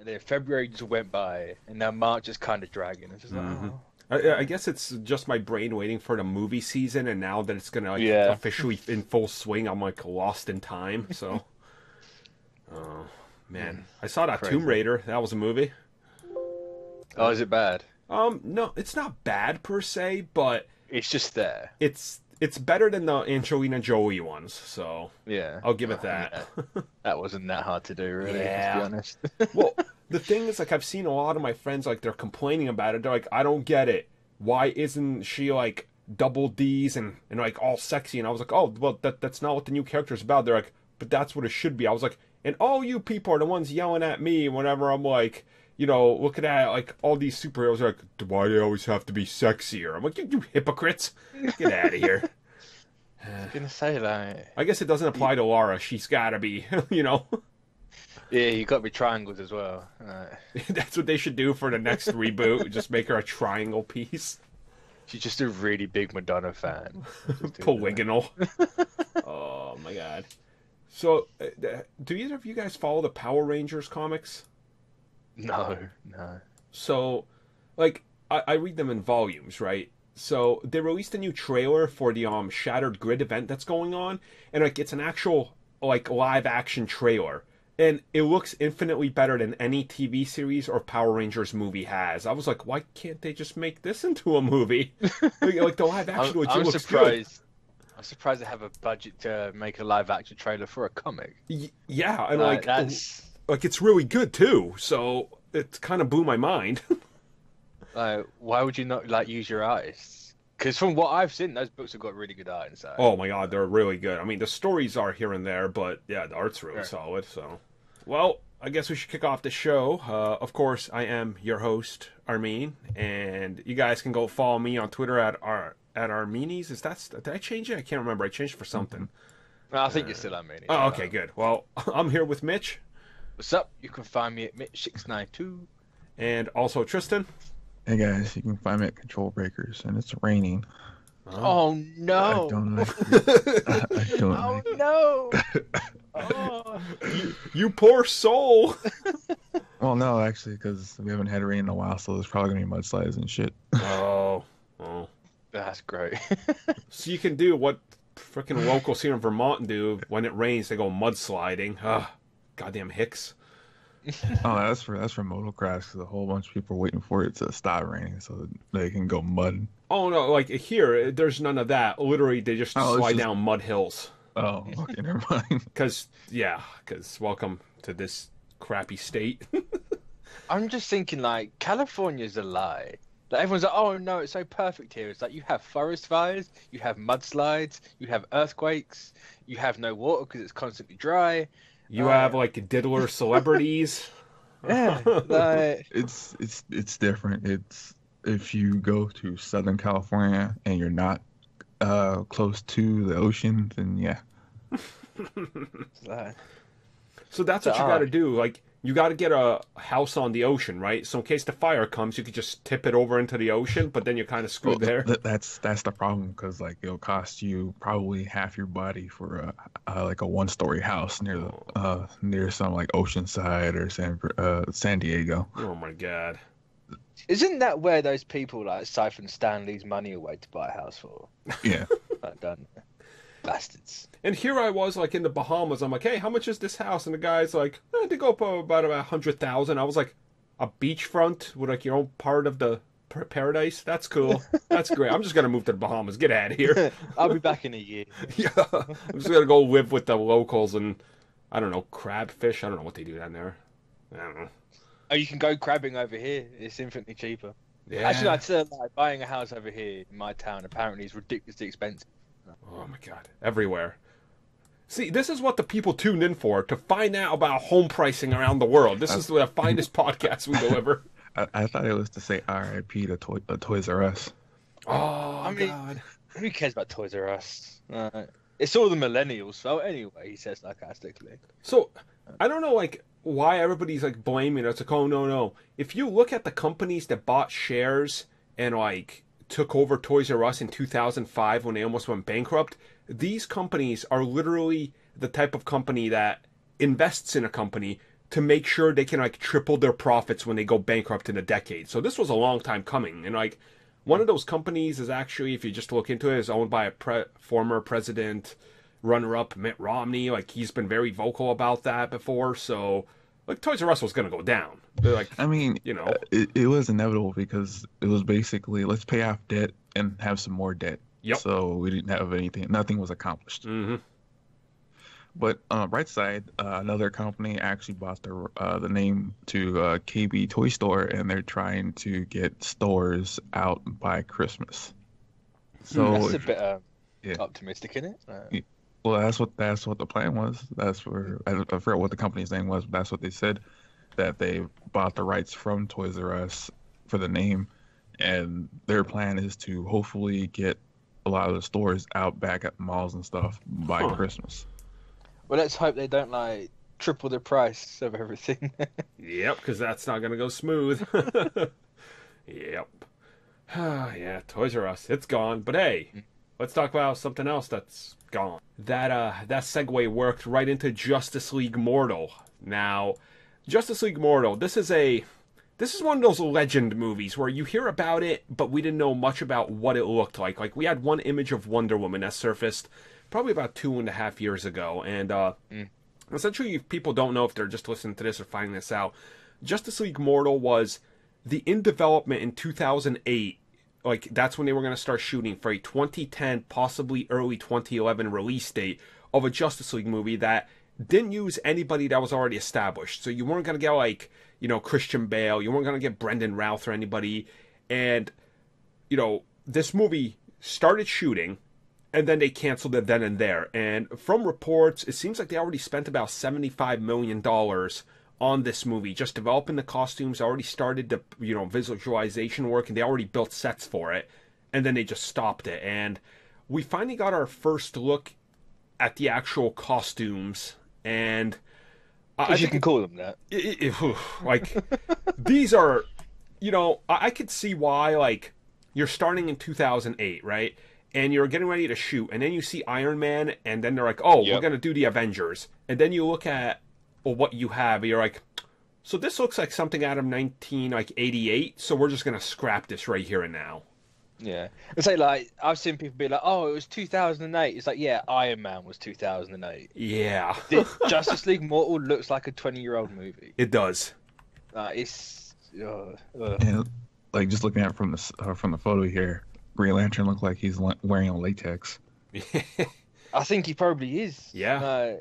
And then February just went by, and now March is kind of dragging. It's just like, oh. I guess it's just my brain waiting for the movie season, and now that it's gonna like Yeah. officially in full swing, I'm like lost in time. So, oh man, I saw that Crazy. Tomb Raider. That was a movie. Oh, is it bad? No, it's not bad per se, but It's just there. it's better than the Angelina Jolie ones. So Yeah. I'll give it that. Yeah. That wasn't that hard to do, really, Yeah. to be honest. Well, the thing is, like, I've seen a lot of my friends, like, they're complaining about it. They're like, I don't get it. Why isn't she, like, double D's and like, all sexy? And I was like, oh, well, that's not what the new character's about. They're like, but that's what it should be. I was like, and all you people are the ones yelling at me whenever I'm, like, looking at, like, all these superheroes are like, why do they always have to be sexier? I'm like, you hypocrites. Get out of here. I was gonna say that. I guess it doesn't apply to Laura. She's gotta be, Yeah, you got to be triangles as well. That's what they should do for the next reboot. Just make her a triangle piece. She's just a really big Madonna fan. Just do that. Polygonal. Oh my god. So, do either of you guys follow the Power Rangers comics? No, no. So, like, I read them in volumes, right? So, they released a new trailer for the Shattered Grid event that's going on, and, like, it's an actual, like, live-action trailer. And it looks infinitely better than any TV series or Power Rangers movie has. I was like, why can't they just make this into a movie? Like the live action legit I'm looks surprised. I'm surprised they have a budget to make a live action trailer for a comic. good. Yeah, and That's like it's really good too. So it kind of blew my mind. like, why would you not like use your eyes? Because from what I've seen, those books have got really good art inside. Oh my god, they're really good. I mean, the stories are here and there, but yeah, the art's really Sure. solid. So, well, I guess we should kick off the show. Of course, I am your host, Armin, and you guys can go follow me on Twitter at Arminis. Did I change it? I can't remember. I changed it for something. I think you're still on me. Oh, okay, good. Well, I'm here with Mitch What's up? You can find me at Mitch692. and also Tristan. Hey guys, you can find me at Control Breakers, and it's raining. Oh I no! don't like it. I don't Oh like it. no! Oh. You poor soul. Well, no, actually, because we haven't had rain in a while, so there's probably gonna be mudslides and shit. Oh. That's great. So you can do what freaking locals here in Vermont do when it rains. They go mudsliding. Goddamn hicks. Oh, that's for motocross, because a whole bunch of people are waiting for it to stop raining so that they can go mud. Oh no, like here, there's none of that. Literally, they just Oh, it's slide just- down mud hills. Oh, okay, never mind. Because welcome to this crappy state. I'm just thinking, like, California's a lie. Like, everyone's like, oh no, it's so perfect here. It's like you have forest fires, you have mudslides, you have earthquakes, you have no water because it's constantly dry. You have like diddler celebrities. Yeah, like, It's different. It's if you go to Southern California and you're not close to the ocean, then yeah. like So that's what you got to do. Like, you got to get a house on the ocean, right? So in case the fire comes, you could just tip it over into the ocean, but then you're kind of screwed there. That's the problem, because like it'll cost you probably half your body for like a one-story house near the near some like Oceanside or San Diego. Oh my god. isn't that where those people like siphon Stanley's money away to buy a house for? Yeah. Like, done. Bastards. And here I was, like, in the Bahamas. I'm like, hey, how much is this house? And the guy's like, they go up about 100,000. I was like, a beachfront with, like, your own part of the paradise? That's cool. That's great. I'm just going to move to the Bahamas. Get out of here. I'll be back in a year. Yeah. I'm just going to go live with the locals and, I don't know, crabfish. I don't know what they do down there. I don't know. Oh, you can go crabbing over here. It's infinitely cheaper. Yeah. Actually, I'd say like buying a house over here in my town apparently is ridiculously expensive. Oh my god. Everywhere. See, this is what the people tune in for, to find out about home pricing around the world. This is the finest podcast we deliver. I thought it was to say R.I.P. to Toys R Us. Oh, I mean, God. who cares about Toys R Us? It's all the millennials. So anyway, he says sarcastically. So, I don't know, like, why everybody's, like, blaming it. It's like, oh, no. If you look at the companies that bought shares and, like, took over Toys R Us in 2005 when they almost went bankrupt, these companies are literally the type of company that invests in a company to make sure they can like triple their profits when they go bankrupt in a decade. So this was a long time coming, and like one of those companies is actually, if you just look into it, is owned by a former president, runner-up Mitt Romney. Like he's been very vocal about that before. So like Toys R Us was going to go down. Like I mean, you know, it was inevitable because it was basically let's pay off debt and have some more debt. Yep. So we didn't have anything. Nothing was accomplished. Mm-hmm. But on the bright side, another company actually bought the name to KB Toy Store, and they're trying to get stores out by Christmas. So That's a bit yeah. optimistic, isn't it? Well, that's what the plan was. That's where I forget what the company's name was, but that's what they said, that they bought the rights from Toys R Us for the name, and their plan is to hopefully get a lot of the stores out back at malls and stuff by Christmas. Well, let's hope they don't like triple the price of everything. Yep, because that's not going to go smooth. Yep. Yeah, Toys R Us, it's gone. But hey, let's talk about something else that's gone. That segue worked right into Justice League Mortal. Now, Justice League Mortal, this is one of those legend movies where you hear about it, but we didn't know much about what it looked like. Like, we had one image of Wonder Woman that surfaced probably about 2.5 years ago, and essentially, if people don't know if they're just listening to this or finding this out, Justice League Mortal was the in development in 2008. Like, that's when they were going to start shooting for a 2010, possibly early 2011 release date of a Justice League movie that didn't use anybody that was already established. So you weren't going to get, like, you know, Christian Bale. You weren't going to get Brendan Routh or anybody. And, you know, this movie started shooting, and then they canceled it then and there. And from reports, it seems like they already spent about $75 million on this movie, just developing the costumes. Already started the, you know, visualization work, and they already built sets for it. And then they just stopped it. And we finally got our first look at the actual costumes. And I you can call them that. Like, these are, you know, I could see why, like, you're starting in 2008, right? And you're getting ready to shoot, and then you see Iron Man, and then they're like, oh, we're going to do the Avengers. And then you look at what you have, and you're like, so this looks like something out of 1988, so we're just going to scrap this right here and now. Yeah. It's like, I've seen people be like, oh, it was 2008. It's like, yeah, Iron Man was 2008. Yeah. Justice League Mortal looks like a 20-year-old movie. It does. It's... And, like, just looking at it from the photo here, Green Lantern looked like he's wearing a latex. I think he probably is. Yeah.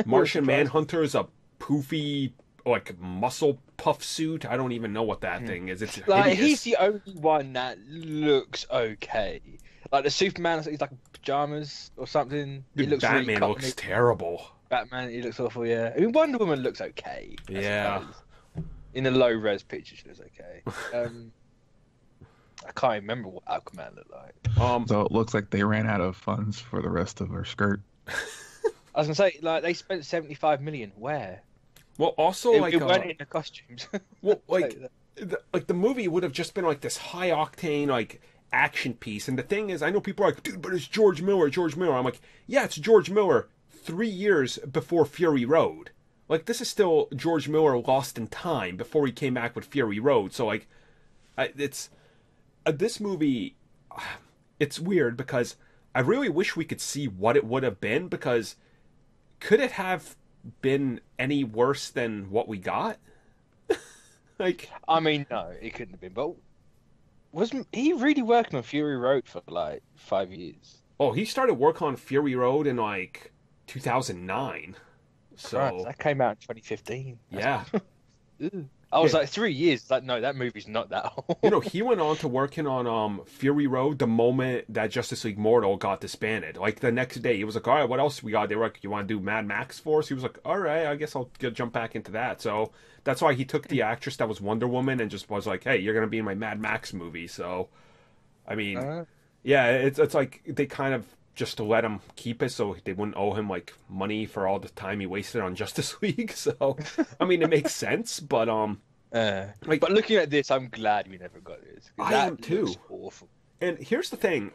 Martian Manhunter is a poofy, like, muscle puff suit. I don't even know what that thing is. It's like, he's the only one that looks okay. Like the Superman, he's like pajamas or something. Dude, looks Batman really looks terrible. Batman, he looks awful. Yeah, I mean Wonder Woman looks okay. Yeah. In the low res picture, she looks okay. I can't remember what Aquaman looked like. So it looks like they ran out of funds for the rest of her skirt. I was gonna say, like, they spent 75 million. Where? Well, also, it weren't in the costumes. Well, like, the movie would have just been like this high octane, like, action piece. And the thing is, I know people are like, dude, but it's George Miller. I'm like, yeah, it's George Miller 3 years before Fury Road. Like, this is still George Miller lost in time before he came back with Fury Road. So, like, it's this movie. It's weird because I really wish we could see what it would have been, because could it have been any worse than what we got? Like, I mean, no, it couldn't have been. But wasn't he really working on Fury Road for like 5 years? Oh, he started work on Fury Road in like 2009. So Christ, that came out in 2015. Yeah. I was like 3 years. Like, no, that movie's not that old. You know, he went on to working on Fury Road the moment that Justice League Mortal got disbanded. Like, the next day, he was like, all right, what else we got? They were like, you want to do Mad Max for us? He was like, all right, I guess I'll jump back into that. So that's why he took the actress that was Wonder Woman and just was like, hey, you're going to be in my Mad Max movie. So, I mean, yeah, it's like they kind of just to let him keep it so they wouldn't owe him, like, money for all the time he wasted on Justice League. So, I mean, it makes sense, but, like, but looking at this, I'm glad we never got this. I am too. Awful. And here's the thing: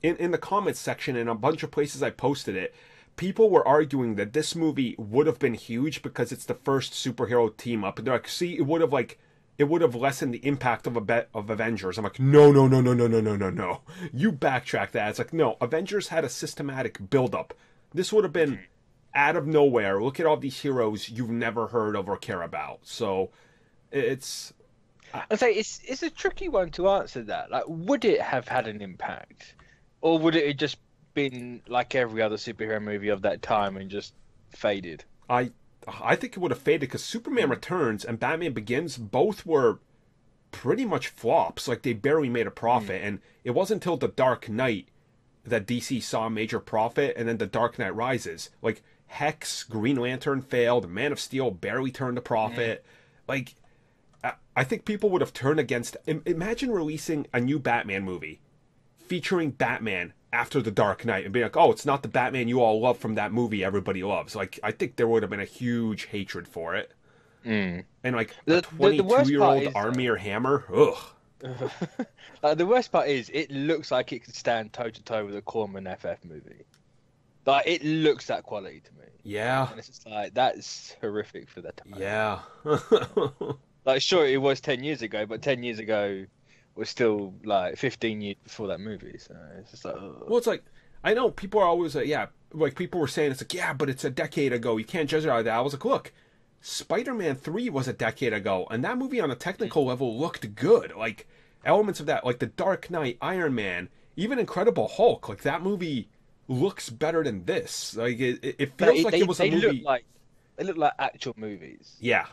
in the comments section, in a bunch of places I posted it, people were arguing that this movie would have been huge because it's the first superhero team up, and they're like, see, it would have lessened the impact of of Avengers. I'm like, no, no, no, no, no, no, no, no, no. You backtrack that. It's like, no, Avengers had a systematic build-up. This would have been out of nowhere. Look at all these heroes you've never heard of or care about. So it's... I'd say it's a tricky one to answer that. Like, would it have had an impact? Or would it have just been like every other superhero movie of that time and just faded? I think it would have faded because Superman Returns and Batman Begins both were pretty much flops. Like, they barely made a profit. And it wasn't until The Dark Knight that DC saw a major profit, and then The Dark Knight Rises. Like, Hex, Green Lantern failed, Man of Steel barely turned a profit. Like, I think people would have turned against... Imagine releasing a new Batman movie featuring Batman after The Dark Knight and being like, oh, it's not the Batman you all love from that movie everybody loves. Like, I think there would have been a huge hatred for it. And, like, a 22-year-old Armir Hammer, ugh. The worst part is, it looks like it could stand toe-to-toe with a Corman FF movie. Like, it looks that quality to me. Yeah. And it's just like, that's horrific for that time. Yeah. Like, sure, it was 10 years ago, but 10 years ago was still, like, 15 years before that movie. So it's just like, ugh. Well, it's like, I know people are always like, yeah, like, people were saying, it's like, yeah, but it's a decade ago. You can't judge it out of that. I was like, look, Spider-Man 3 was a decade ago, and that movie on a technical level looked good. Like, elements of that, like The Dark Knight, Iron Man, even Incredible Hulk, like, that movie looks better than this. Like, it feels like it was a movie. They look like actual movies. Yeah.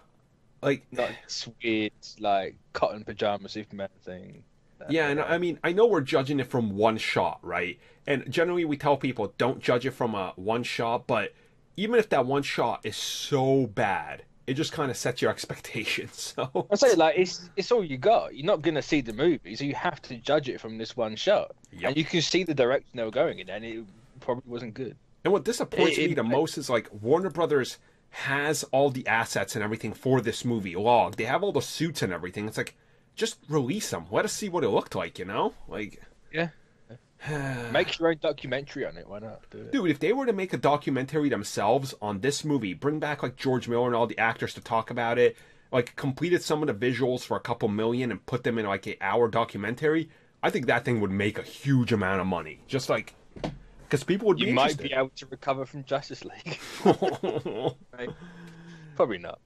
Like, not this weird, like, cotton pajama Superman thing. Yeah, and I mean, I know we're judging it from one shot, right? And generally we tell people, don't judge it from a one shot, but even if that one shot is so bad, it just kind of sets your expectations. So I say, like, it's all you got. You're not gonna see the movie, so you have to judge it from this one shot. Yep. And you can see the direction they were going in, and it probably wasn't good. And what disappoints me the most is, like, Warner Brothers has all the assets and everything for this movie logged. They have all the suits and everything. It's like, just release them. Let us see what it looked like, you know? Like, yeah. Make your own documentary on it. Why not? Do it. Dude, if they were to make a documentary themselves on this movie, bring back, like, George Miller and all the actors to talk about it, like, completed some of the visuals for a couple million and put them in, like, an hour documentary, I think that thing would make a huge amount of money. Just, like, because people would be interested. You might be able to recover from Justice League. Right? Probably not.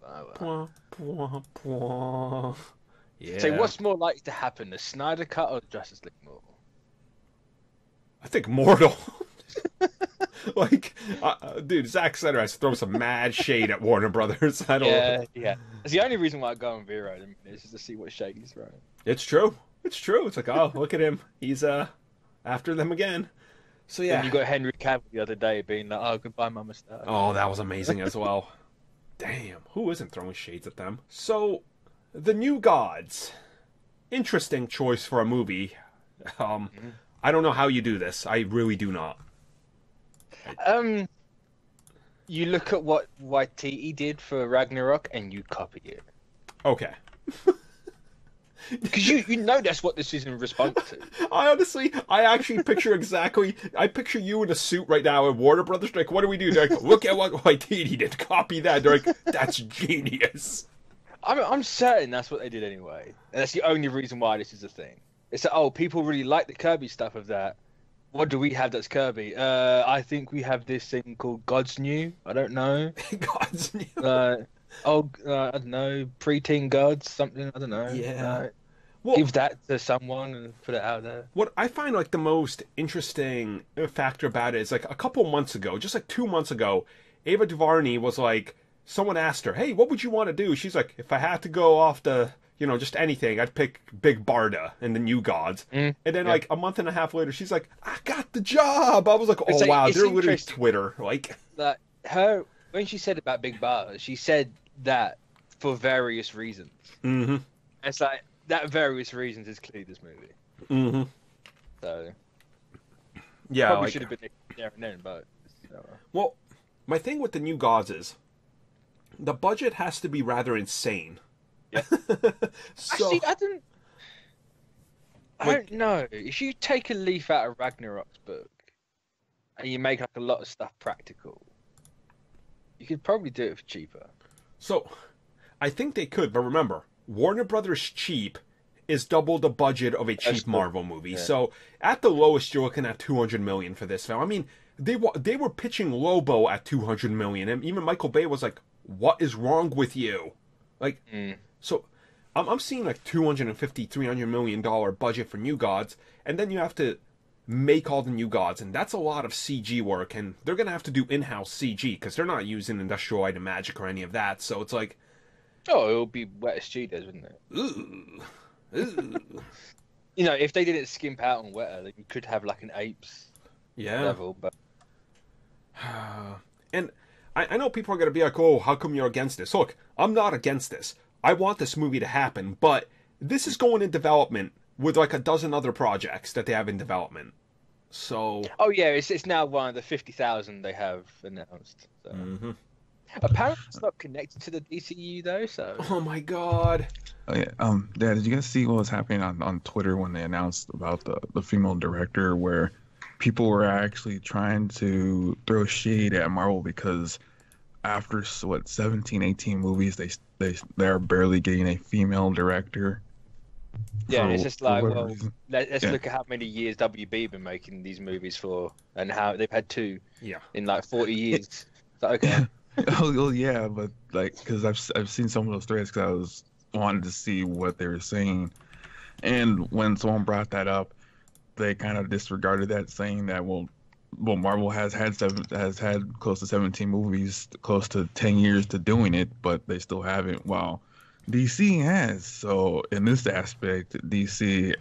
Yeah. So what's more likely to happen, the Snyder Cut or the Justice League movie? I think Mortal. Like, dude, Zack Snyder has to throw some mad shade at Warner Brothers. I don't know. Yeah. It's the only reason why I go on Vero is just to see what shade he's throwing. It's true. It's true. It's like, oh, look at him. He's after them again. So yeah. And you got Henry Cavill the other day being like, oh, goodbye, Mama Star. Oh, that was amazing as well. Damn, who isn't throwing shades at them? So, The New Gods. Interesting choice for a movie. I don't know how you do this. I really do not. You look at what Waititi did for Ragnarok and you copy it. Okay. Because you know that's what this is in response to. I actually picture exactly. I picture you in a suit right now at Warner Brothers. Like, what do we do? They're like, look at what Waititi did. Copy that. They're like, that's genius. I'm certain that's what they did anyway. And that's the only reason why this is a thing. It's that, oh, people really like the Kirby stuff of that. What do we have that's Kirby? I think we have this thing called God's New. I don't know. God's New. I don't know. Preteen Gods, something. I don't know. Yeah. Well, give that to someone and put it out there. What I find, like, the most interesting factor about it is, like, a couple months ago, just like 2 months ago, Ava DuVernay was like, someone asked her, hey, what would you want to do? She's like, if I had to go off the, just anything, I'd pick Big Barda and the New Gods. And then, like, a month and a half later, she's like, I got the job. I was like, oh, wow, they're literally Twitter. Like, when she said about Big Barda, she said that for various reasons. Mm-hmm. It's like, that various reasons is clearly this movie. Mm-hmm. So, yeah, probably like, should have been there and then, but. Well, my thing with the New Gods is the budget has to be rather insane. Yeah. So, Actually, I don't know. If you take a leaf out of Ragnarok's book and you make like a lot of stuff practical, you could probably do it for cheaper. So, I think they could, but remember, Warner Brothers cheap is double the budget of a cheap Marvel movie. Yeah. So, at the lowest, you're looking at $200 million for this film. I mean, they were pitching Lobo at $200 million, and even Michael Bay was like, "What is wrong with you?" Like, so I'm seeing like $250-300 million budget for New Gods, and then you have to make all the New Gods, and that's a lot of CG work, and they're gonna have to do in-house CG because they're not using industrial light and magic or any of that. So it's like, oh, it'll be Weta Studios, wouldn't it? Ooh. Ooh. You know, if they didn't skimp out on Weta, then you could have like an Apes level. But and I know people are gonna be like, "Oh, how come you're against this?" Look, I'm not against this. I want this movie to happen, but this is going in development with like a dozen other projects that they have in development. So, oh yeah, it's now one of the 50,000 they have announced. So. Apparently, it's not connected to the DCU though. So, oh my god. Oh yeah, Dad, did you guys see what was happening on Twitter when they announced about the female director, where people were actually trying to throw shade at Marvel because after 17, 18 movies, they're barely getting a female director. Yeah, and it's just like, well, let's look at how many years WB been making these movies for, and how they've had 2 in like 40 years. So, okay. Oh yeah, but like, because I've seen some of those threads because I was wanted to see what they were saying, and when someone brought that up, they kind of disregarded that, saying that well, Marvel has had close to 17 movies, close to 10 years to doing it, but they still haven't. Well, DC has. So in this aspect, DC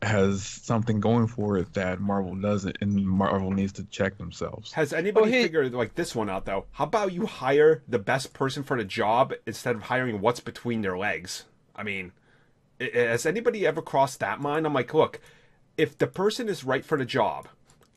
has something going for it that Marvel doesn't, and Marvel needs to check themselves. Has anybody figured like this one out though? How about you hire the best person for the job instead of hiring what's between their legs? I mean, has anybody ever crossed that mind? I'm like, look, if the person is right for the job,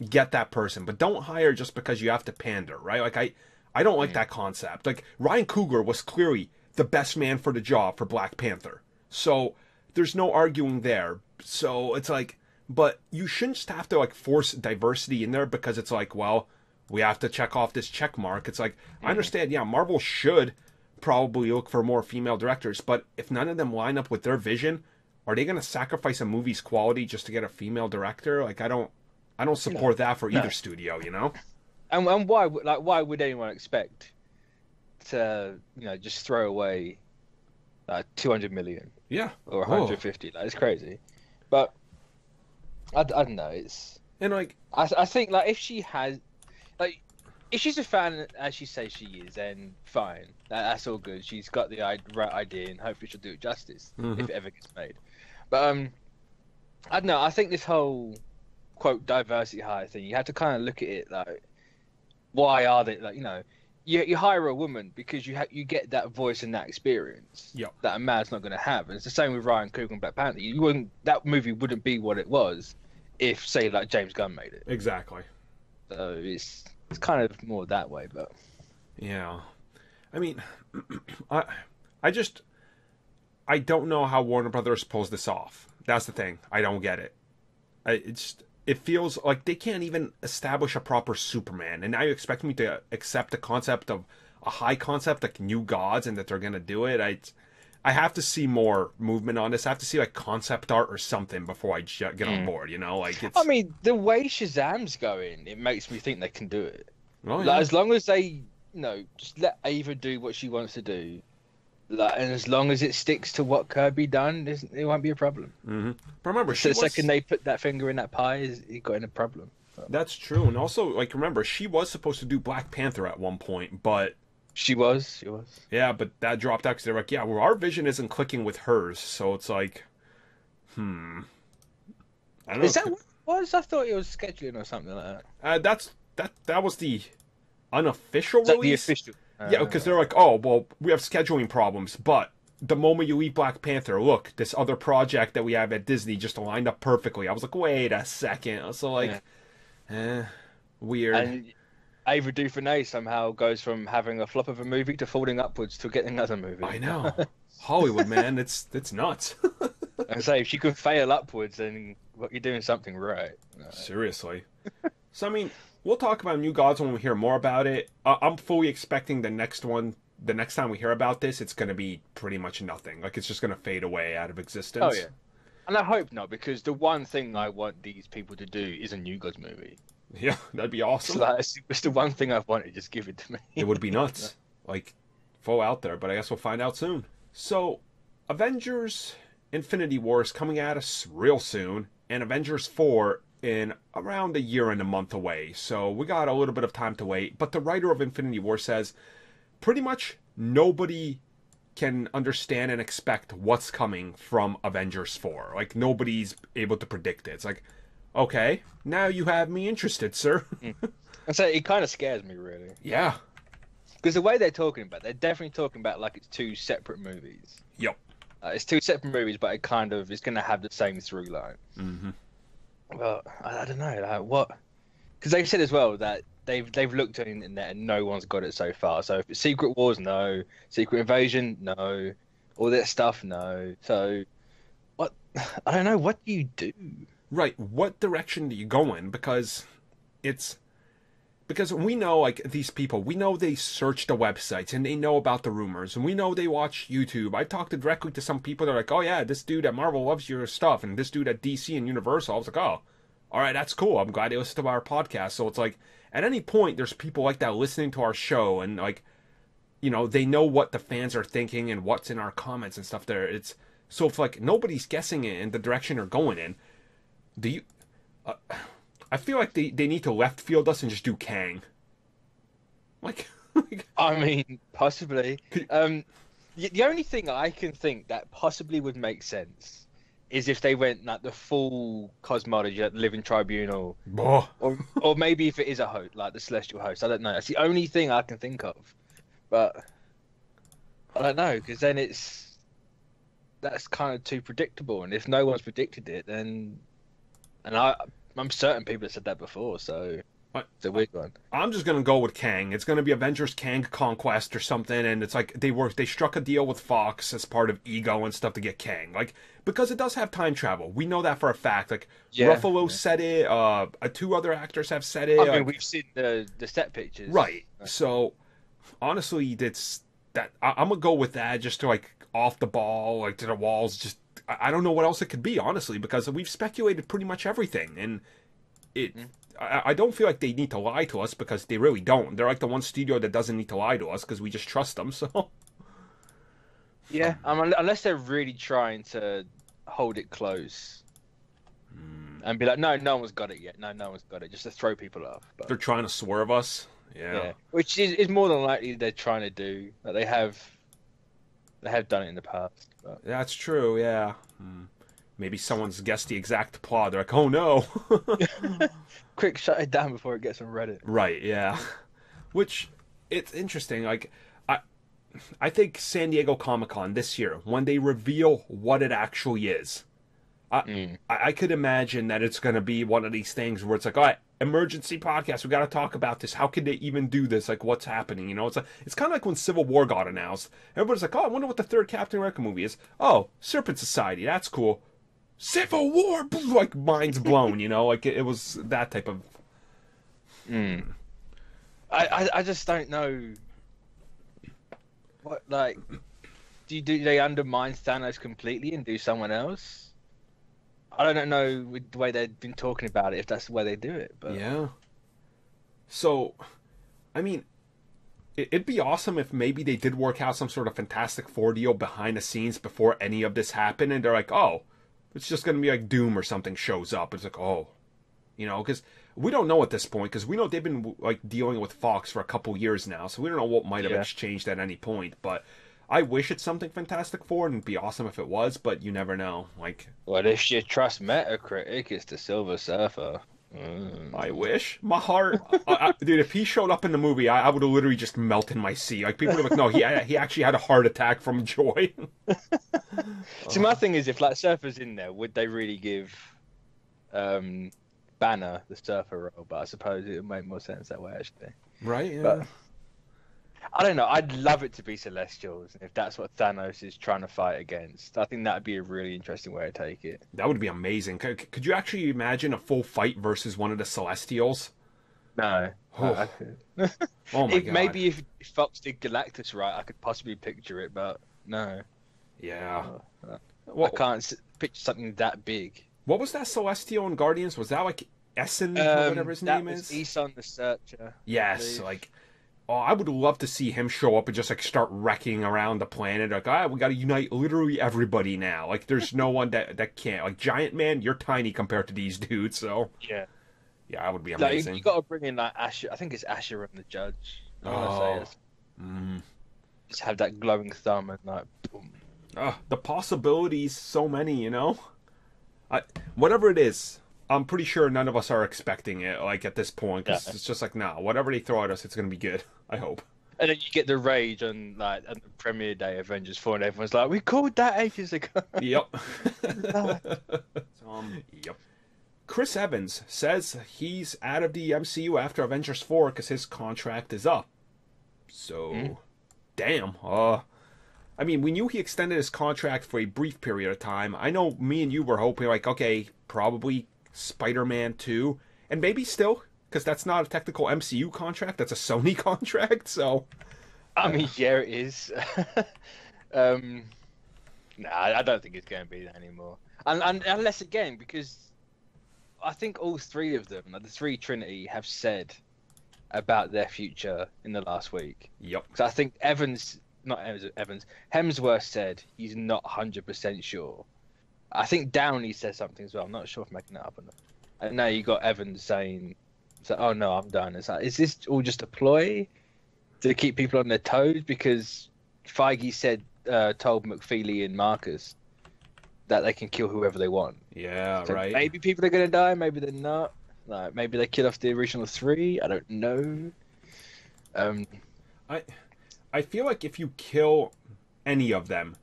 get that person, but don't hire just because you have to pander, right? Like I don't like that concept. Like Ryan Coogler was clearly the best man for the job for Black Panther. So there's no arguing there. So it's like, but you shouldn't just have to like force diversity in there because it's like, well, we have to check off this check mark. It's like, I understand, yeah, Marvel should probably look for more female directors, but if none of them line up with their vision, are they going to sacrifice a movie's quality just to get a female director? Like, I don't support that for either studio, you know? And why would anyone expect to, just throw away 200 million? Yeah. Or 150. Like, it's crazy. But I don't know. It's, and like, I think like if she has, like, if she's a fan as she says she is, then fine. That's all good. She's got the right idea, and hopefully she'll do it justice if it ever gets made. But I don't know. I think this whole quote diversity hire thing, you have to kind of look at it like, why are they like, you hire a woman because you get that voice and that experience that a man's not going to have. And it's the same with Ryan Coogler and Black Panther. That movie wouldn't be what it was if, say, like James Gunn made it. Exactly. So it's kind of more that way, but yeah. I mean, I don't know how Warner Brothers pulls this off. That's the thing. I don't get it. It feels like they can't even establish a proper Superman, and now you expect me to accept the concept of a high concept like New Gods and that they're gonna do it. I have to see more movement on this. I have to see like concept art or something before I get on board. Like it's. I mean, the way Shazam's going, it makes me think they can do it. Oh, yeah. Like, as long as they, just let Ava do what she wants to do. And as long as it sticks to what Kirby done, it won't be a problem. Mm-hmm. But remember, the second they put that finger in that pie, he got in a problem. That's true, and also, like, remember, she was supposed to do Black Panther at one point, but she was. Yeah, but that dropped out because they're like, yeah, well, our vision isn't clicking with hers, so it's like, I don't know. Is that what it was? I thought it was scheduling or something like that. That was the unofficial release. The official. Yeah, because they're like, oh, well, we have scheduling problems, but the moment you leave Black Panther, look, this other project that we have at Disney just lined up perfectly. I was like, wait a second. So, like, weird. And Ava DuVernay somehow goes from having a flop of a movie to falling upwards to getting another movie. I know. Hollywood, man, it's nuts. And say, if she can fail upwards, then you're doing something right. Seriously. So I mean, we'll talk about New Gods when we hear more about it. I'm fully expecting the next one. The next time we hear about this, it's going to be pretty much nothing. Like it's just going to fade away out of existence. Oh yeah, and I hope not, because the one thing I want these people to do is a New Gods movie. Yeah, that'd be awesome. It's the one thing I've wanted. Just give it to me. It would be nuts. Like, full out there, but I guess we'll find out soon. So, Avengers Infinity War is coming at us real soon, and Avengers 4 in around a year and a month away. So, we got a little bit of time to wait. But the writer of Infinity War says pretty much nobody can understand and expect what's coming from Avengers 4. Like, nobody's able to predict it. It's like, okay, now you have me interested, sir. And so it kind of scares me, really. Yeah. Because the way they're talking about, they're definitely talking about like it's two separate movies. Yep. It's two separate movies, but it kind of is going to have the same through line. Mm-hmm. Well, I don't know, like what? Because they said as well that they've looked at the internet and no one's got it so far. So if it's Secret Wars, no. Secret Invasion, no. All that stuff, no. So what? I don't know. What do you do? Right. What direction do you go in? Because we know, like, these people, we know they search the websites and they know about the rumors, and we know they watch YouTube. I talked directly to some people that are like, oh yeah, this dude at Marvel loves your stuff, and this dude at DC and Universal. I was like, oh, all right, that's cool. I'm glad they listen to our podcast. So it's like, at any point, there's people like that listening to our show, and like, you know, they know what the fans are thinking and what's in our comments and stuff there. It's so if like nobody's guessing it in the direction they're going in, do you? I feel like they need to left field us and just do Kang. Like I mean, possibly. The only thing I can think that possibly would make sense is if they went like the full cosmology, like the Living Tribunal, or maybe if it is a host, like the Celestial Host. I don't know. That's the only thing I can think of, but I don't know, because then that's kind of too predictable, and if no one's predicted it, then I'm certain people have said that before, so it's a weird one. I'm just gonna go with Kang. It's gonna be Avengers Kang Conquest or something, and it's like they struck a deal with Fox as part of Ego and stuff to get Kang, like, because it does have time travel. We know that for a fact. Like, Ruffalo said it. Two other actors have said it. I mean, we've seen the set pictures, right? So honestly, I'm gonna go with that, just to like off the ball, like to the walls. Just I don't know what else it could be, honestly, because we've speculated pretty much everything, and I don't feel like they need to lie to us, because they really don't. They're like the one studio that doesn't need to lie to us, because we just trust them. So yeah, unless they're really trying to hold it close and be like, no one's got it yet. No one's got it, just to throw people off. But they're trying to swerve us. Yeah. Which is more than likely they're trying to do. Like they have done it in the past. But... That's true. Yeah. Maybe someone's guessed the exact plot. They're like, oh no. Quick, shut it down before it gets on Reddit. Right, yeah. Which, it's interesting. Like, I think San Diego Comic-Con this year, when they reveal what it actually is, I could imagine that it's going to be one of these things where it's like, all right, emergency podcast, we got to talk about this. How could they even do this? Like, what's happening? You know, it's kind of like when Civil War got announced. Everybody's like, oh, I wonder what the third Captain America movie is. Oh, Serpent Society, that's cool. Civil War, like, mind's blown, you know, like it was that type of. I just don't know. What, like, do they undermine Thanos completely and do someone else? I don't know with the way they've been talking about it, if that's the way they do it. But yeah. So, I mean, it'd be awesome if maybe they did work out some sort of Fantastic Four deal behind the scenes before any of this happened, and they're like, oh, it's just going to be like Doom or something shows up. It's like, oh, you know, because we don't know at this point, because we know they've been like dealing with Fox for a couple years now, so we don't know what might have exchanged at any point. But I wish it's something Fantastic Four, and it'd be awesome if it was, but you never know. Like, well, if you trust Metacritic, it's the Silver Surfer. I wish. My heart, dude. If he showed up in the movie, I would have literally just melt in my seat. Like, people are like, no, he actually had a heart attack from joy. See, my thing is, if like Surfer's in there, would they really give Banner the Surfer role? But I suppose it would make more sense that way, actually. Right? Yeah. But I don't know. I'd love it to be Celestials, if that's what Thanos is trying to fight against. I think that'd be a really interesting way to take it. That would be amazing. Could you actually imagine a full fight versus one of the Celestials? No. Oh, oh my If god. maybe if Fox did Galactus right, I could possibly picture it, but no. Yeah. I Well, can't picture something that big. what was that Celestial in Guardians? Was that like Essen or whatever his That name was is? Eson the Searcher. I Yes, believe. like, oh, I would love to see him show up and just like start wrecking around the planet. Like, we got to unite literally everybody now. Like, there's no one that can't. Like, Giant Man, you're tiny compared to these dudes. So, Yeah. yeah, that would be Like, amazing. you got to bring in like Asher. I think it's Asher and the Judge. I want to say Oh, it's mm. just have that glowing thumb and like boom. The possibilities, so many, you know. Whatever it is, I'm pretty sure none of us are expecting it. Like at this point, because Yeah. it's just like, nah, whatever they throw at us, it's gonna be good. I hope. And then you get the rage on like on the premiere day Avengers 4 and everyone's like, we called that ages ago. Yep. Yep. Chris Evans says he's out of the MCU after Avengers 4 because his contract is up. So, damn. I mean, we knew he extended his contract for a brief period of time. I know me and you were hoping, like, okay, probably Spider-Man 2, and maybe still, because that's not a technical MCU contract, that's a Sony contract, so... I mean, yeah, it is. Nah, I don't think it's going to be that anymore. And unless, again, because I think all three of them, like the three Trinity, have said about their future in the last week. Yep. So I think Hemsworth said he's not 100% sure. I think Downey said something as well. I'm not sure if I'm making that up or not. And now you got Evans saying, "Oh no, I'm done." It's like, is this all just a ploy to keep people on their toes? Because Feige told McFeely and Marcus that they can kill whoever they want. Yeah, So right. maybe people are gonna die, maybe they're not. Like maybe they kill off the original three. I don't know. I feel like if you kill any of them,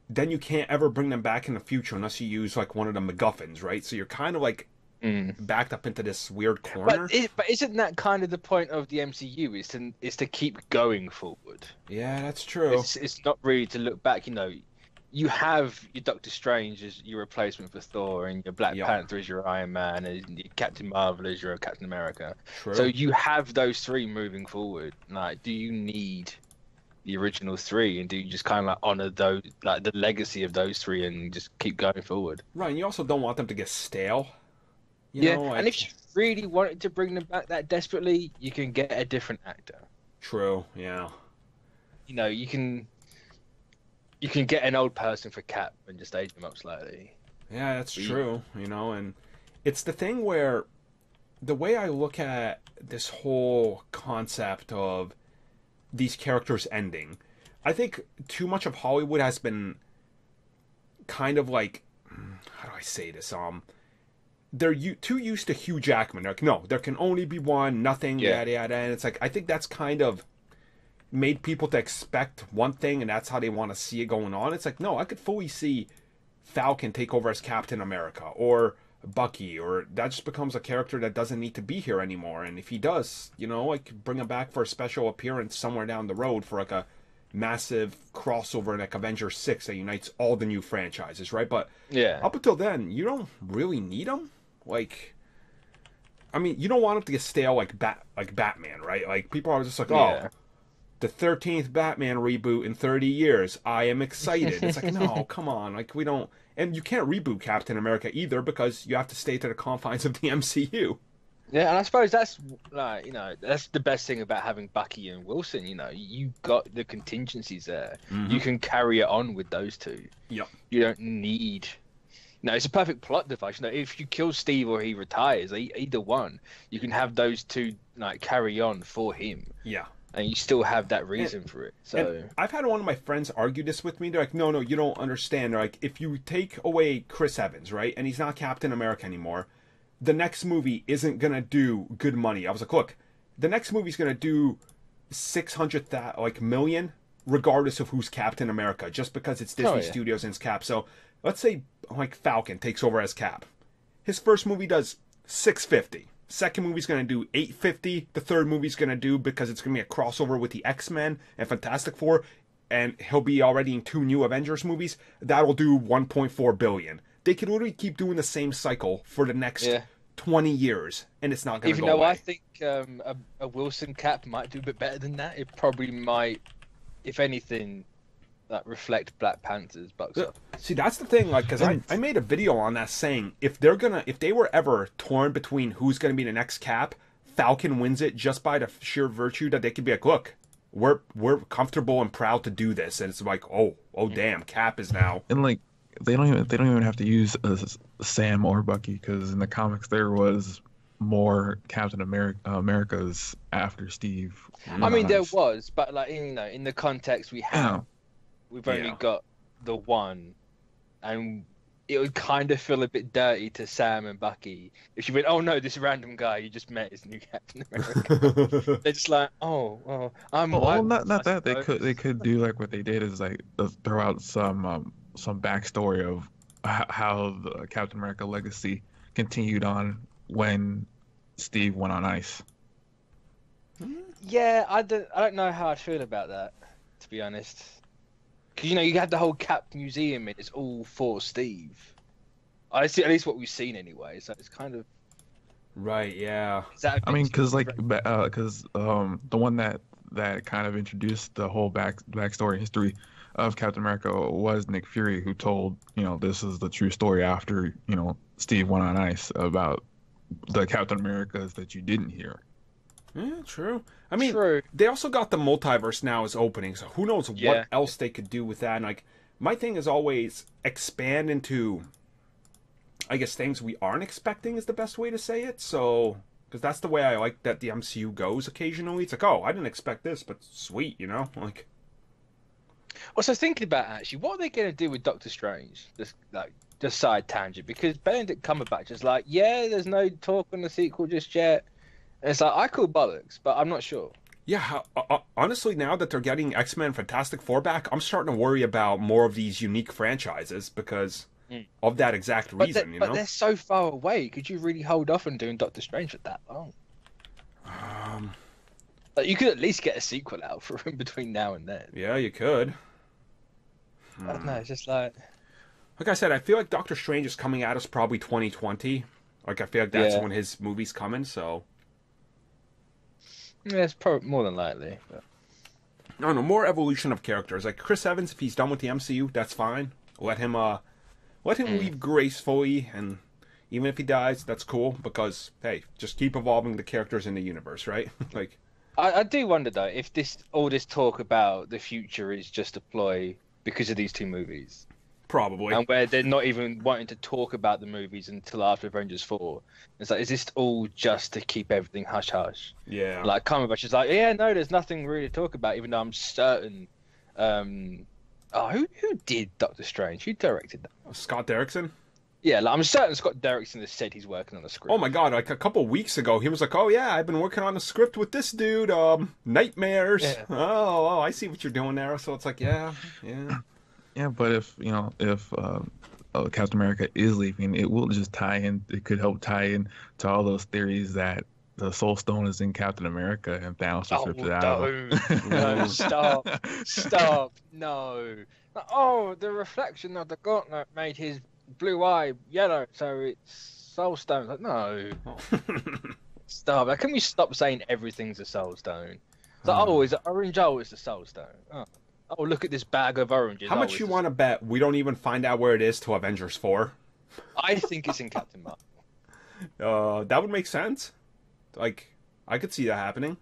then you can't ever bring them back in the future unless you use like one of the MacGuffins, right? So you're kind of like backed up into this weird corner. But isn't that kind of the point of the MCU? Is to keep going forward. Yeah, that's true. It's not really to look back. You know, you have your Doctor Strange as your replacement for Thor, and your Black Panther as your Iron Man, and your Captain Marvel as your Captain America. True. So you have those three moving forward. Like, do you need the original three, and do you just kind of like honor those, like the legacy of those three, and just keep going forward? Right, and you also don't want them to get stale. You know, like... and if you really wanted to bring them back that desperately, you can get a different actor. True. Yeah. You know, you can get an old person for Cap and just age them up slightly. Yeah, that's true. You know, and it's the thing where the way I look at this whole concept of these characters ending, I think too much of Hollywood has been kind of like, how do I say this? They're too used to Hugh Jackman. They're like, no, there can only be one, nothing, yada yada. And it's like, I think that's kind of made people to expect one thing, and that's how they want to see it going on. It's like, no, I could fully see Falcon take over as Captain America, or Bucky, or that just becomes a character that doesn't need to be here anymore. And if he does, you know, like bring him back for a special appearance somewhere down the road for like a massive crossover like Avengers 6 that unites all the new franchises, right? But up until then, you don't really need him. Like, I mean, you don't want him to get stale like Batman, right? Like, people are just like, oh, the 13th Batman reboot in 30 years. I am excited. It's like, no, come on. Like, we don't... And you can't reboot Captain America either because you have to stay to the confines of the MCU. Yeah, and I suppose that's, like, you know, that's the best thing about having Bucky and Wilson. You know, you got the contingencies there. Mm-hmm. You can carry it on with those two. Yep. You don't need... No, it's a perfect plot device. You know, if you kill Steve or he retires, either one, you can have those two like carry on for him. Yeah. And you still have that reason for it. So I've had one of my friends argue this with me. They're like, no, you don't understand. They're like, if you take away Chris Evans, right, and he's not Captain America anymore, the next movie isn't going to do good money. I was like, look, the next movie's going to do 600 million regardless of who's Captain America, just because it's Disney Studios and it's Cap. So let's say like Falcon takes over as Cap. His first movie does 650. Second movie's going to do 850. The third movie's going to do, because it's going to be a crossover with the X-Men and Fantastic Four, and he'll be already in 2 new Avengers movies, that'll do 1.4 billion. They could literally keep doing the same cycle for the next 20 years, and it's not going to Even go though away. I think a Wilson cap might do a bit better than that, it probably might, if anything, that reflect Black Panther's box office. See, that's the thing, like, because I made a video on that saying if they were ever torn between who's gonna be the next Cap, Falcon wins it just by the sheer virtue that they could be like, look, we're comfortable and proud to do this, and it's like, oh damn, Cap is now. And like they don't even have to use Sam or Bucky, because in the comics there was more Captain Americas after Steve. I mean, there was, but like in the context we have, we've only got the one, and it would kind of feel a bit dirty to Sam and Bucky if she went, "Oh no, this random guy you just met is new Captain America." They're just like, "Oh, I'm." Well, not that they could do like what they did is like throw out some backstory of how the Captain America legacy continued on when Steve went on ice. Yeah, I don't know how I'd feel about that, to be honest. Because you had the whole Cap Museum, and it's all for Steve. I see, at least what we've seen anyway. So it's kind of right. Yeah. I mean, because the one that kind of introduced the whole backstory history of Captain America was Nick Fury, who told this is the true story after Steve went on ice about the Captain Americas that you didn't hear. Yeah, true. I mean, they also got the multiverse now as opening, so who knows what else they could do with that. And like, my thing is always expand into, I guess, things we aren't expecting is the best way to say it. So, because that's the way I like that the MCU goes occasionally. It's like, oh, I didn't expect this, but sweet, like. Well, so thinking about actually, what are they going to do with Doctor Strange? Just side tangent, because Benedict Cumberbatch is like, yeah, there's no talk on the sequel just yet. And it's like, I call bollocks, but I'm not sure. Yeah, honestly, now that they're getting X-Men Fantastic Four back, I'm starting to worry about more of these unique franchises because of that exact reason, But they're so far away. Could you really hold off on doing Doctor Strange for that long? Like, you could at least get a sequel out for him between now and then. Yeah, you could. I don't know, it's just like I said, I feel like Doctor Strange is coming at us probably 2020. Like, I feel like that's when his movie's coming, so... Yeah, it's probably more than likely. But... I don't know, more evolution of characters. Like, Chris Evans, if he's done with the MCU, that's fine. Let him leave gracefully, and even if he dies, that's cool, because, hey, just keep evolving the characters in the universe, right? Like... I do wonder, though, if all this talk about the future is just a ploy because of these two movies. Probably. And where they're not even wanting to talk about the movies until after Avengers 4. It's like, is this all just to keep everything hush-hush? Yeah. Like, Cumberbatch is like, yeah, no, there's nothing really to talk about, even though I'm certain... who did Doctor Strange? Who directed that? Scott Derrickson? Yeah, like, I'm certain Scott Derrickson has said he's working on a script. Oh my god, like a couple weeks ago, he was like, oh yeah, I've been working on a script with this dude, Nightmares. Yeah. Oh, I see what you're doing there. So it's like, yeah. Yeah, but if Captain America is leaving, it will just tie in. It could help tie in to all those theories that the Soul Stone is in Captain America and Thanos just ripped it out. No, stop, no. Oh, the reflection of the gauntlet made his blue eye yellow, so it's Soul Stone. Like, no. Stop. Like, can we stop saying everything's a Soul Stone? It's like, is it orange? Oh, it's the Soul Stone. Oh, look at this bag of oranges. How much you want to bet we don't even find out where it is till Avengers 4? I think it's in Captain Marvel. That would make sense. Like, I could see that happening.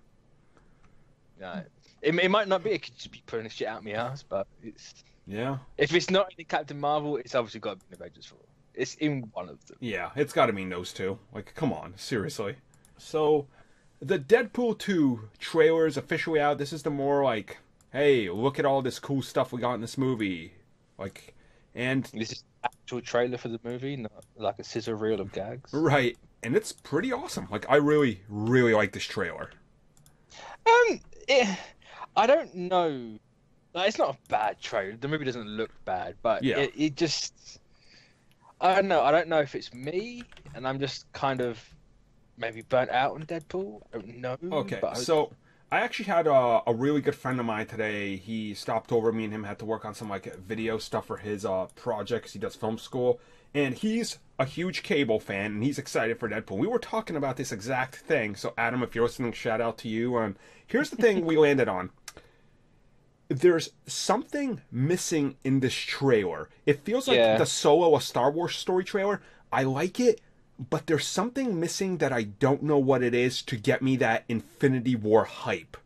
No, it might not be. It could just be putting shit out my ass, but it's... Yeah. If it's not in Captain Marvel, it's obviously got to be in Avengers 4. It's in one of them. Yeah, it's got to be in those two. Like, come on, seriously. So, the Deadpool 2 trailer is officially out. This is the more like, hey, look at all this cool stuff we got in this movie. Like, and... This is an actual trailer for the movie, not like a scissor reel of gags. Right. And it's pretty awesome. Like, I really, really like this trailer. I don't know... It's not a bad trailer. The movie doesn't look bad, but it just... I don't know. I don't know if it's me, and I'm just kind of maybe burnt out on Deadpool. I don't know. Okay, so I actually had a really good friend of mine today. He stopped over. Me and him had to work on some like video stuff for his projects. He does film school, and he's a huge Cable fan, and he's excited for Deadpool. We were talking about this exact thing. So Adam, if you're listening, shout out to you. Here's the thing we landed on. There's something missing in this trailer. It feels like the Solo, a Star Wars story trailer. I like it, but there's something missing that I don't know what it is to get me that Infinity War hype.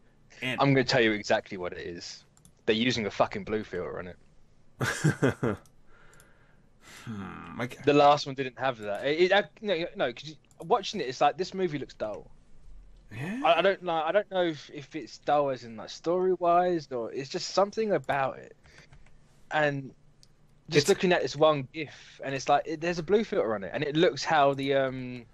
And I'm going to tell you exactly what it is. They're using a fucking blue filter on it. The last one didn't have that. No, because watching it, it's like this movie looks dull. Yeah. I don't know. I don't know if it's dull as in like story wise, or it's just something about it. And just looking at this one GIF, and it's like there's a blue filter on it, and it looks how the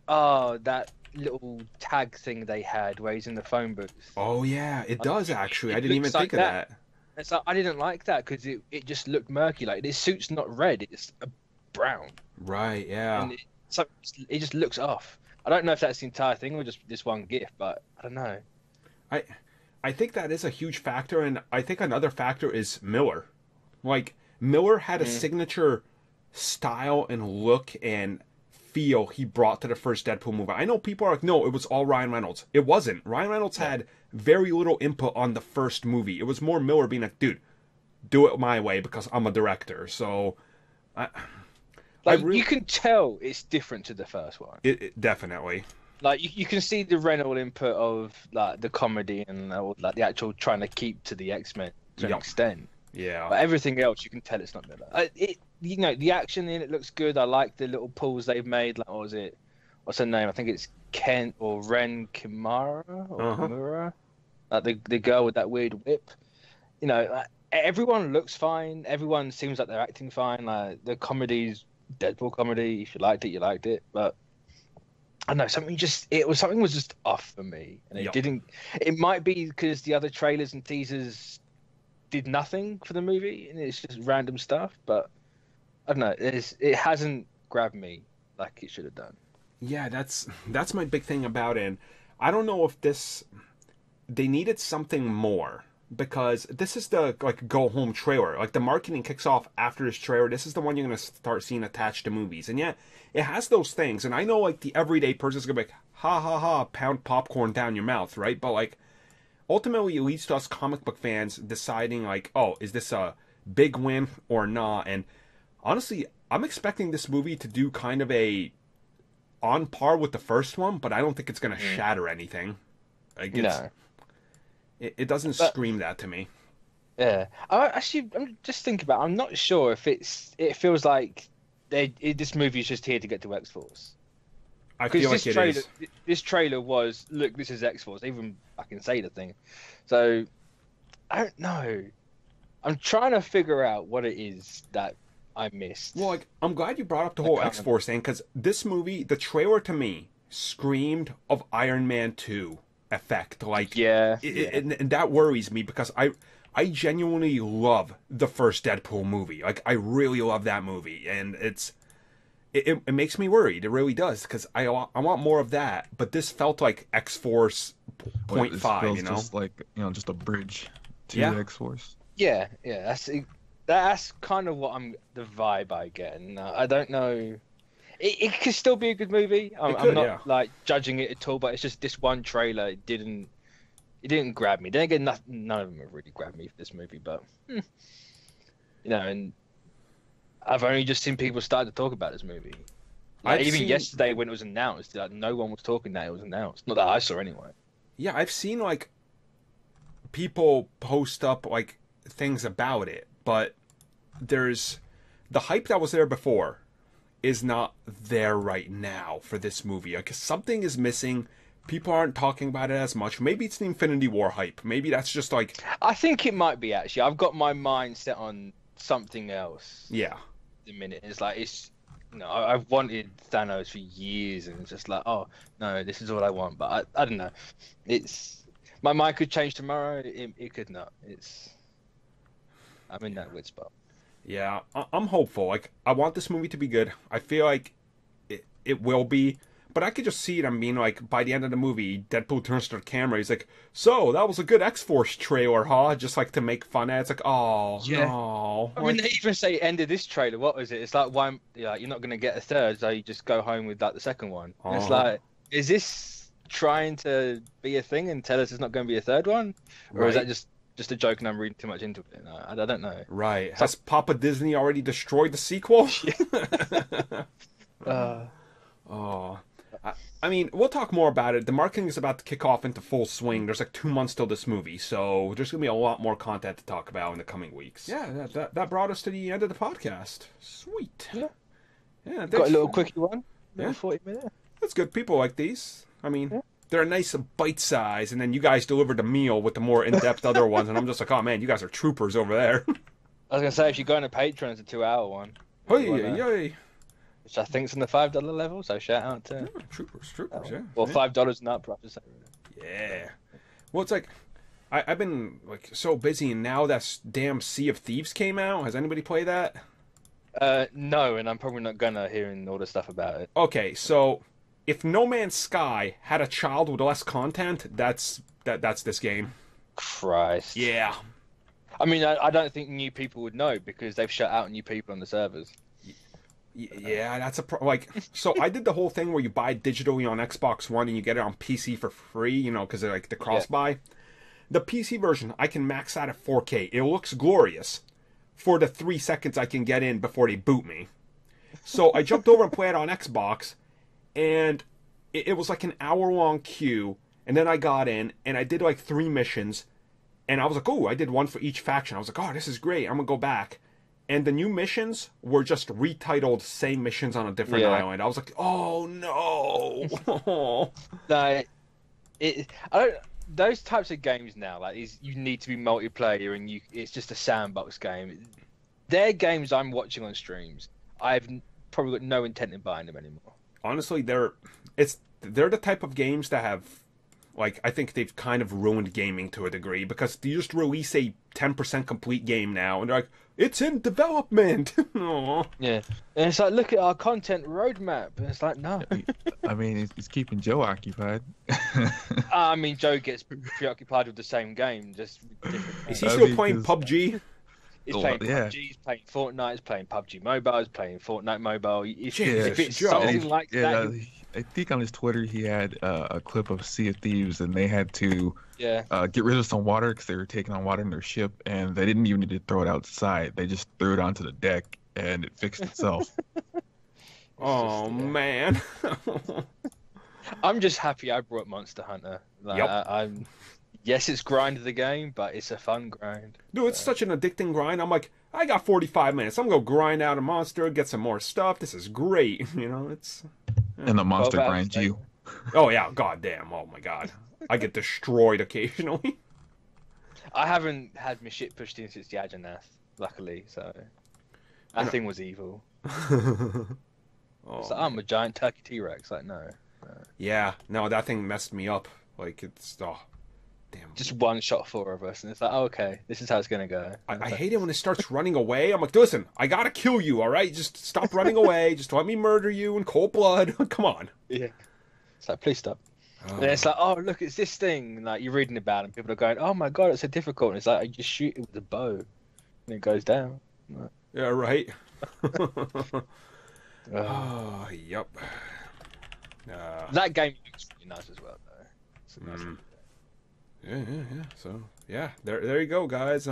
that little tag thing they had where he's in the phone booth. Oh yeah, it does actually. I didn't even looks like think of that. It's like I didn't like that because it just looked murky. Like this suit's not red; it's a brown. Right. Yeah. And it just looks off. I don't know if that's the entire thing or just this one GIF, but I don't know. I think that is a huge factor, and I think another factor is Miller. Like Miller had a signature style and look and feel he brought to the first Deadpool movie. I know people are like, no, it was all Ryan Reynolds. It wasn't. Ryan Reynolds had very little input on the first movie. It was more Miller being like, dude, do it my way because I'm a director. So you can tell it's different to the first one. It definitely. Like you can see the Reynolds input of like the comedy and like the actual trying to keep to the X-Men to an extent. Yeah. But everything else you can tell it's not Miller. The action in it looks good. I like the little pulls they've made. Like what's her name? I think it's Ken or Ren Kimura or Kimura. Like the girl with that weird whip. Like, everyone looks fine. Everyone seems like they're acting fine. Like the comedy's Deadpool comedy. If you liked it, you liked it. But I don't know, something was just off for me, and it didn't. It might be because the other trailers and teasers did nothing for the movie, and it's just random stuff. But I don't know. It hasn't grabbed me like it should have done. Yeah, that's my big thing about it. And I don't know if they needed something more. Because this is the go home trailer. Like the marketing kicks off after this trailer. This is the one you're gonna start seeing attached to movies. And yeah, it has those things. And I know like the everyday person's gonna be like, ha ha ha, pound popcorn down your mouth, right? But like ultimately it leads to us comic book fans deciding like, oh, is this a big win or not? And honestly, I'm expecting this movie to do kind of a on par with the first one, but I don't think it's gonna shatter anything. Like No. It doesn't scream that to me. Yeah, I'm just thinking about. I'm not sure if it feels like this movie is just here to get to X-Force. I feel like it is. This trailer was, look, this is X-Force. Even I can say the thing. So I don't know. I'm trying to figure out what it is that I missed. Well, like I'm glad you brought up the whole X-Force thing because this movie, the trailer to me, screamed of Iron Man 2. Effect and that worries me because I genuinely love the first Deadpool movie. Like I really love that movie, and it makes me worried. It really does because I want more of that. But this felt like X-Force 0.5, just like just a bridge to the X-Force. Yeah, that's kind of the vibe I get, and I don't know. It could still be a good movie. I'm not like judging it at all, but it's just this one trailer. It didn't grab me. Then again, none of them have really grabbed me for this movie. But and I've only just seen people start to talk about this movie. Like, yesterday when it was announced, like, no one was talking that it was announced. Not that I saw anyway. Yeah, I've seen like people post up like things about it, but there's the hype that was there before. Is not there right now for this movie. Like something is missing. People aren't talking about it as much. Maybe it's the Infinity War hype. Maybe that's just like. I think it might be actually. I've got my mind set on something else. Yeah. The minute I've wanted Thanos for years, and it's just like, oh no, this is all I want. But I don't know. My mind could change tomorrow. It could not. I'm in that weird spot. Yeah, I'm hopeful. Like, I want this movie to be good. I feel like it will be, But I could just see them being like, by the end of the movie, Deadpool turns to the camera. He's like, "So that was a good X-Force trailer, huh?" Just like to make fun of it. It's like, oh Yeah. no. I mean, they even say end of this trailer. What was it? It's like one. Yeah, you're not going to get a third, so you just go home with like the second one. And it's like, is this trying to be a thing and tell us it's not going to be a third one, or is that just a joke and I'm reading too much into it? No, I don't know. Right. Has Papa Disney already destroyed the sequel? Oh. I mean, we'll talk more about it. The marketing is about to kick off into full swing. There's like 2 months till this movie, so there's going to be a lot more content to talk about in the coming weeks. Yeah, that brought us to the end of the podcast. Sweet. Yeah, got a little quickie one. Yeah. 40 minutes. That's good. People like these. I mean, they're a nice bite size, and then you guys delivered the meal with the more in-depth other ones, and I'm just like, oh man, you guys are troopers over there. I was going to say, if you go on a Patreon, it's a 2-hour one. Hey. Which I think's in the $5 level, so shout out to Troopers, yeah. Well, $5 and up, I have to say. Yeah. Well, it's like I've been like so busy, and now that damn Sea of Thieves came out. Has anybody played that? No, and I'm probably not gonna hearing all the stuff about it. Okay, so if No Man's Sky had a child with less content, that's this game. Christ. Yeah. I mean, I don't think new people would know because they've shut out new people on the servers. Yeah, that's so I did the whole thing where you buy digitally on Xbox One and you get it on PC for free, you know, because of like the cross-buy. The PC version, I can max out at 4K. It looks glorious for the 3 seconds I can get in before they boot me. So I jumped over and played it on Xbox, and it was like an hour-long queue, and then I got in, and I did like 3 missions, and I was like, oh, I did one for each faction. I was like, oh, this is great. I'm going to go back. And the new missions were just retitled same missions on a different island. I was like, oh no. Those types of games now, like you need to be multiplayer and it's just a sandbox game. They're games I'm watching on streams. I've probably got no intent in buying them anymore. Honestly, they're the type of games that have, like, I think they've kind of ruined gaming to a degree because you just release a 10% complete game now and they're like, it's in development. Yeah, and it's like, look at our content roadmap, and it's like, no. I mean, it's keeping Joe occupied. I mean, Joe gets preoccupied with the same game, just different. Is he still playing PUBG? He's playing PUBG, he's playing Fortnite, he's playing PUBG Mobile, he's playing Fortnite Mobile. If it's something like that... I think on his Twitter he had a clip of Sea of Thieves, and they had to get rid of some water because they were taking on water in their ship, and they didn't even need to throw it outside. They just threw it onto the deck, and it fixed itself. Man. I'm just happy I brought Monster Hunter. Like, yes, it's grind of the game, but it's a fun grind. Dude, it's such an addicting grind. I'm like, I got 45 minutes. I'm going to grind out a monster, get some more stuff. This is great. You know, it's... And the monster grinds you. Oh, yeah. Goddamn. Oh, my God. I get destroyed occasionally. I haven't had my shit pushed in since the Ajanath, luckily, so... That thing was evil. It's like, I'm a giant turkey T-Rex. Like, no. Yeah. No, that thing messed me up. Like, it's... Oh, damn. Just one shot 4 of us, and it's like, oh, okay, this is how it's gonna go. I hate it when it starts running away. I'm like, listen, I gotta kill you, all right? Just stop running away. Just let me murder you in cold blood. Come on. Yeah. It's like, please stop. And it's like, oh, look, it's this thing. Like, you're reading about it, and people are going, oh my god, it's so difficult. And it's like, I just shoot it with a bow, and it goes down. Like, yeah, right. Yep. That game looks really nice as well, though. It's a nice Yeah. So, yeah, there you go, guys.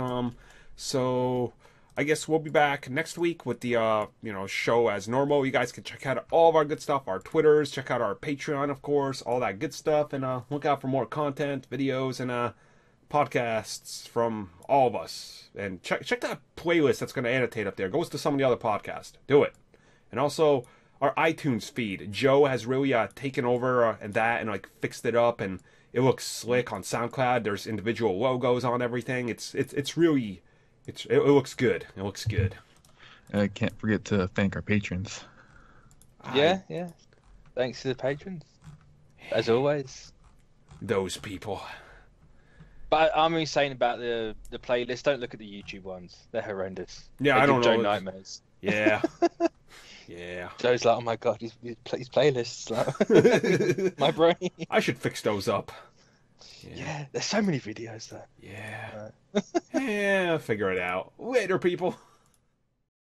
So I guess we'll be back next week with the show as normal. You guys can check out all of our good stuff, our Twitters, check out our Patreon, of course, all that good stuff, and look out for more content, videos, and podcasts from all of us. And check that playlist that's going to annotate up there. Goes to some of the other podcasts. Do it. And also our iTunes feed. Joe has really taken over and like fixed it up, and it looks slick on SoundCloud. There's individual logos on everything. It looks good. It looks good. I can't forget to thank our patrons. Yeah. Thanks to the patrons, as always. Those people. But I'm saying about the playlist. Don't look at the YouTube ones. They're horrendous. Yeah, they I don't know. Joe nightmares. Yeah. Yeah. Joe's like, oh my god, his playlists, like, my brain. I should fix those up. Yeah, there's so many videos though. Yeah. Yeah, figure it out. Later, people.